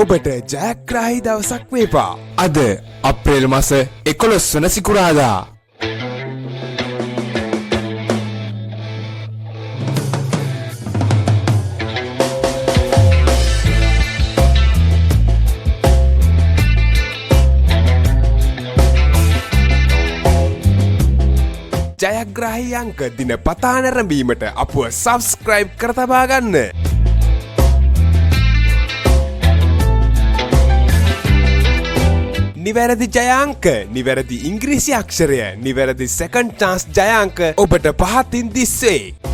ඔබට ජයග්‍රාහී දවසක් වේවා. අද අප්‍රේල් මාස 11 වන සිකුරාදා. ජයග්‍රාහී අංක දිනපතා නැරඹීමට අපව සබ්ස්ක්‍රයිබ් කර තබා ගන්න. නිවැරදි ජයාංක, නිවැරදි ඉංග්‍රීසි අක්ෂරය, නිවැරදි සෙකන්ඩ් චාන්ස් ජයාංක ඔබට පහතින් දිස්සේ.